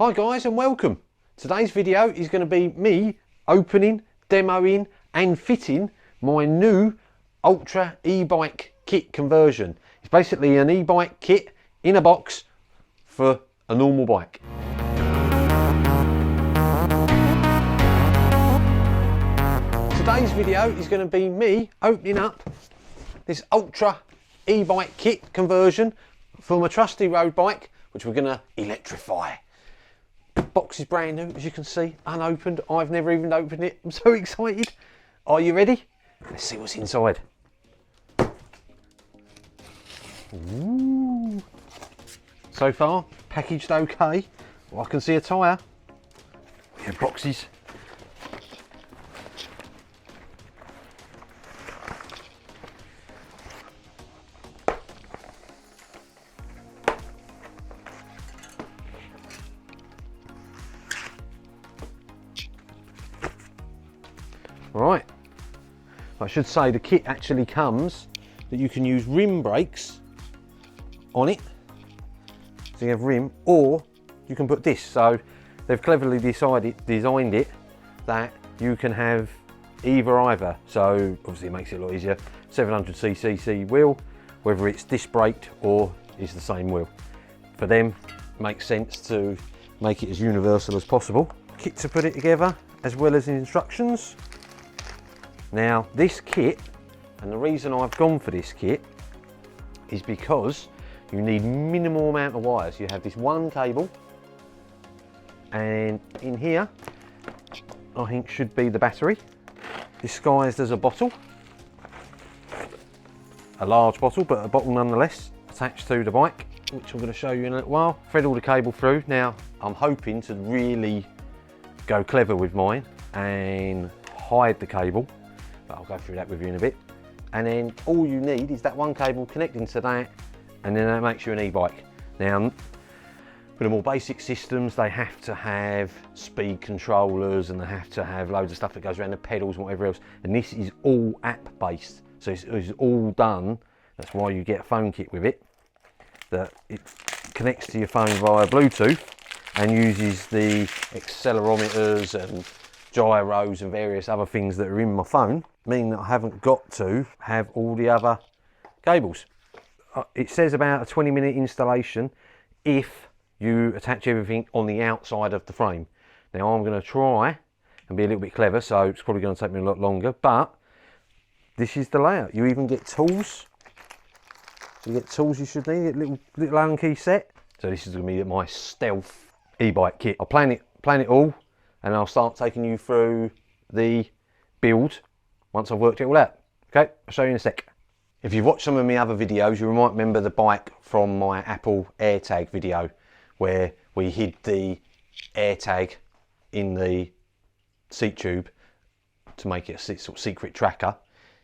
Hi guys and welcome. Today's video is going to be me opening, demoing and fitting my new Ultra e-bike kit conversion. It's basically an e-bike kit in a box for a normal bike. Today's video is going to be me opening up this Ultra e-bike kit conversion for my trusty road bike, which we're going to electrify. Box is brand new, as you can see, unopened. I've never even opened it. I'm so excited. Are you ready? Let's see what's inside. Ooh. So far, packaged okay. Well, I can see a tyre. Yeah, boxes. Right, I should say the kit actually comes that you can use rim brakes on it, so you have rim, or you can put this. So they've cleverly designed it that you can have either. So obviously it makes it a lot easier. 700cc wheel, whether it's disc braked or is the same wheel. For them, it makes sense to make it as universal as possible. Kit to put it together, as well as the instructions. Now this kit, and the reason I've gone for this kit is because you need minimal amount of wires. You have this one cable, and in here I think should be the battery, disguised as a bottle, a large bottle, but a bottle nonetheless, attached to the bike, which I'm going to show you in a little while. Thread all the cable through. Now I'm hoping to really go clever with mine and hide the cable, but I'll go through that with you in a bit. And then all you need is that one cable connecting to that, and then that makes you an e-bike. Now, with the more basic systems, they have to have speed controllers and they have to have loads of stuff that goes around the pedals and whatever else. And this is all app-based, so it's all done. That's why you get a phone kit with it, that it connects to your phone via Bluetooth and uses the accelerometers and gyros and various other things that are in my phone, meaning that I haven't got to have all the other cables. It says about a 20-minute installation if you attach everything on the outside of the frame. Now I'm going to try and be a little bit clever, so it's probably going to take me a lot longer, but this is the layout. You even get tools. You get tools you should need, a little Allen key set. So this is going to be my stealth e-bike kit. I'll plan it all, and I'll start taking you through the build once I've worked it all out. Okay, I'll show you in a sec. If you've watched some of my other videos, you might remember the bike from my Apple AirTag video, where we hid the AirTag in the seat tube to make it a sort of secret tracker.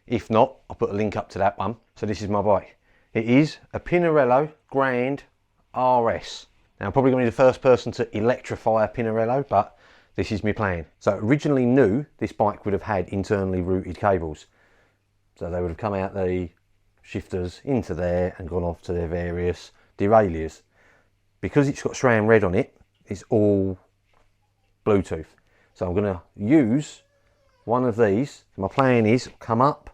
If not, I'll put a link up to that one. So this is my bike. It is a Pinarello Grand RS. Now I'm probably going to be the first person to electrify a Pinarello, but this is my plan. So originally new, this bike would have had internally routed cables. So they would have come out the shifters into there and gone off to their various derailleurs. Because it's got SRAM red on it, it's all Bluetooth. So I'm going to use one of these. My plan is come up,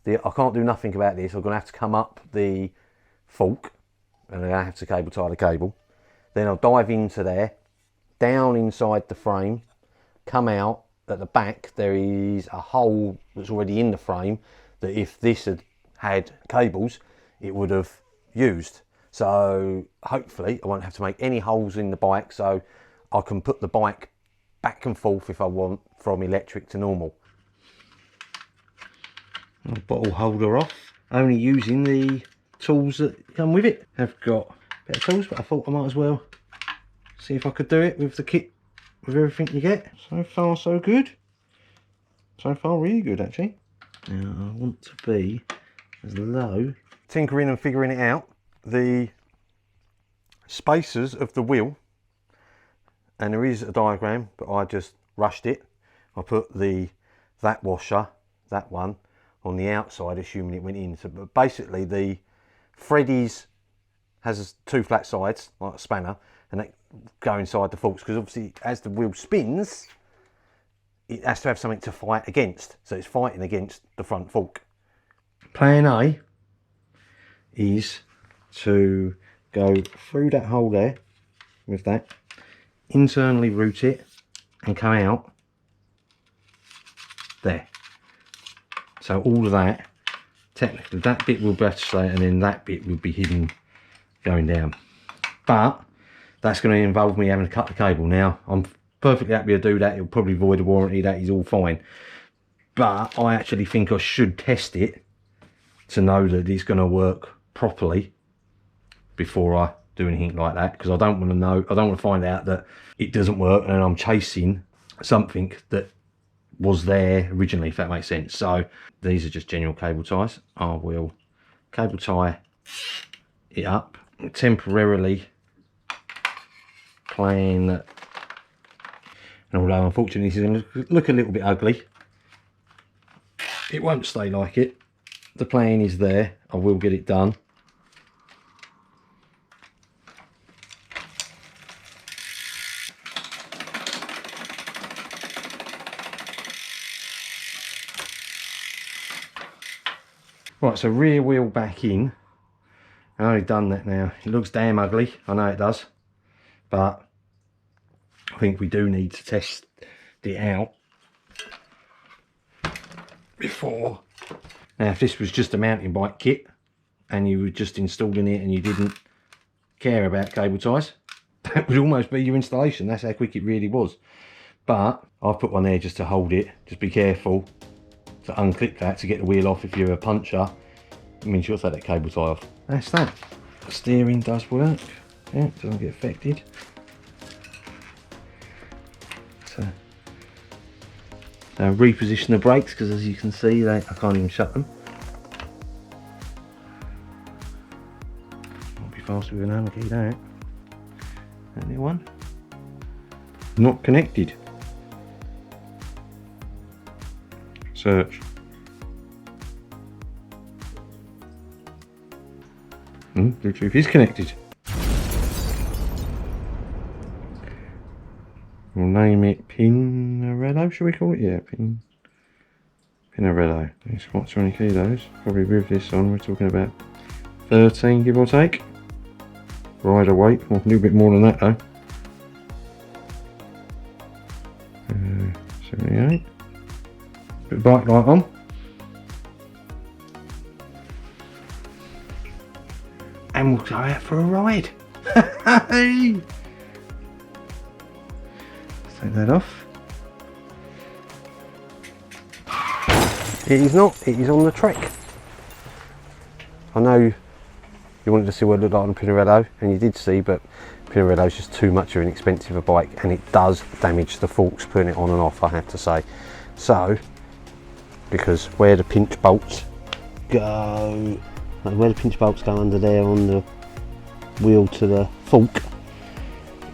I can't do nothing about this, I'm going to have to come up the fork and I'm going to have to cable tie the cable. Then I'll dive into there, down inside the frame, come out. At the back there is a hole that's already in the frame that if this had cables it would have used. So hopefully I won't have to make any holes in the bike, so I can put the bike back and forth if I want from electric to normal. Bottle holder off, only using the tools that come with it. I've got a bit of tools, but I thought I might as well see if I could do it with the kit, with everything you get. So far so good. So far really good actually. Now I want to be as low. Tinkering and figuring it out. The spacers of the wheel, and there is a diagram, but I just rushed it. I put that washer, that one, on the outside, assuming it went in. So basically the thread has two flat sides, like a spanner, and that go inside the forks, because obviously as the wheel spins, it has to have something to fight against. So it's fighting against the front fork. Plan A is to go through that hole there with that, internally route it and come out there. So all of that, technically that bit will be straight, and then that bit will be hidden going down. But that's going to involve me having to cut the cable. Now, I'm perfectly happy to do that. It'll probably void a warranty. That is all fine. But I actually think I should test it to know that it's going to work properly before I do anything like that, because I don't want to know, I don't want to find out that it doesn't work and then I'm chasing something that was there originally, if that makes sense. So these are just general cable ties. I will cable tie it up, temporarily plan, and although unfortunately this is going to look a little bit ugly, it won't stay like it. The plan is there, I will get it done. Right, so rear wheel back in. I've already done that now. It looks damn ugly, I know it does, but I think we do need to test it out before. Now, if this was just a mountain bike kit and you were just installing it and you didn't care about cable ties, that would almost be your installation. That's how quick it really was. But I've put one there just to hold it. Just be careful to unclip that to get the wheel off. If you're a puncher, it means you'll take that cable tie off. That's that. The steering does work. Yeah, it doesn't get affected. So now reposition the brakes, because as you can see, I can't even shut them. Might be faster with an hammer key, that. Only one. Not connected. Search. Bluetooth is connected. We'll name it Pinarello, shall we call it? Yeah, Pinarello. It's quite 20 kilos. Probably with this on, we're talking about 13, give or take. Rider weight, well, a little bit more than that though. 78. Put the bike light on. And we'll go out for a ride. Hey! Take that off. It is not, it is on the Trek. I know you wanted to see what it looked like on a Pinarello, and you did see, but Pinarello is just too much of an expensive a bike, and it does damage the forks putting it on and off, I have to say. So, because where the pinch bolts go, where the pinch bolts go under there on the wheel to the fork,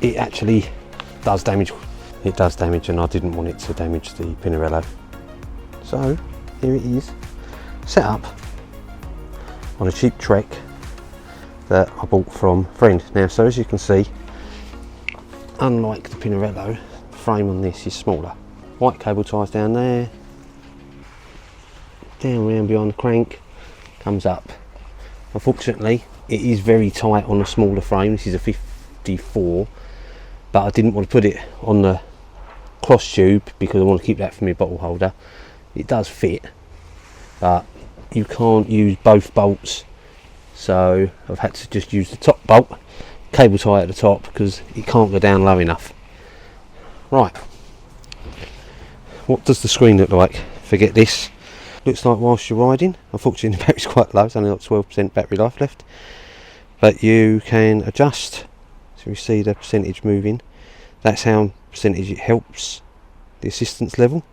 it actually does damage. It does damage, and I didn't want it to damage the Pinarello. So here it is, set up on a cheap Trek that I bought from a friend. Now, so as you can see, unlike the Pinarello, the frame on this is smaller. White cable ties down there, down round behind the crank, comes up. Unfortunately, it is very tight on a smaller frame. This is a 54, but I didn't want to put it on the cross tube because I want to keep that for my bottle holder. It does fit, but you can't use both bolts, so I've had to just use the top bolt, cable tie at the top, because it can't go down low enough. Right, what does the screen look like? Forget this. Looks like whilst you're riding. Unfortunately the battery's quite low, it's only got 12% battery life left, but you can adjust, so you see the percentage moving. That's how percentage it helps the assistance level.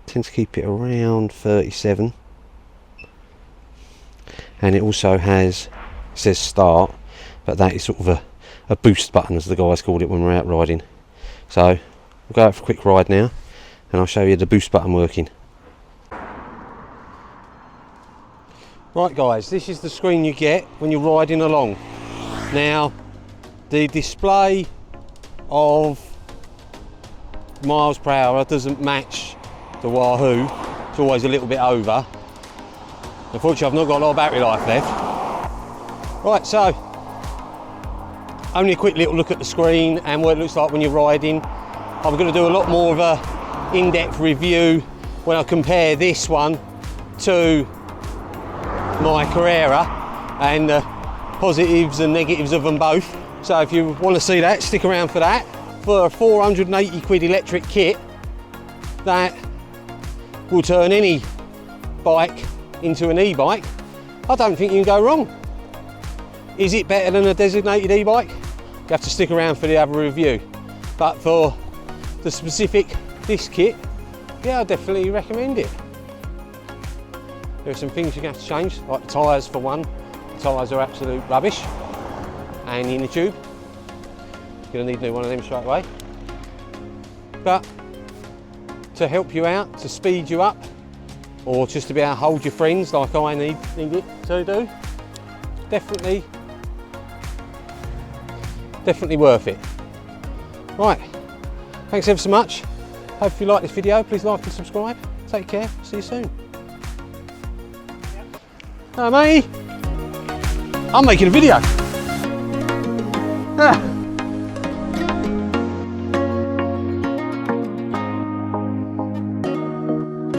Tends to keep it around 37, and it also has, it says start, but that is sort of a boost button, as the guys called it when we're out riding. So we'll go out for a quick ride now, and I'll show you the boost button working. Right guys, this is the screen you get when you're riding along. Now, the display of miles per hour doesn't match the Wahoo. It's always a little bit over. Unfortunately, I've not got a lot of battery life left. Right, so only a quick little look at the screen and what it looks like when you're riding. I'm going to do a lot more of a in-depth review when I compare this one to my Carrera and the positives and negatives of them both. So if you want to see that, stick around for that. For a 480 quid electric kit that will turn any bike into an e-bike, I don't think you can go wrong. Is it better than a designated e-bike? You have to stick around for the other review. But for the specific this kit, yeah, I definitely recommend it. There are some things you're going to have to change, like the tyres for one. The tyres are absolute rubbish. And the inner tube. You're going to need a new one of them straight away. But to help you out, to speed you up, or just to be able to hold your friends like I need it to do, definitely worth it. Right, thanks ever so much. Hope you like this video. Please like and subscribe. Take care. See you soon. Hello, mate. I'm making a video.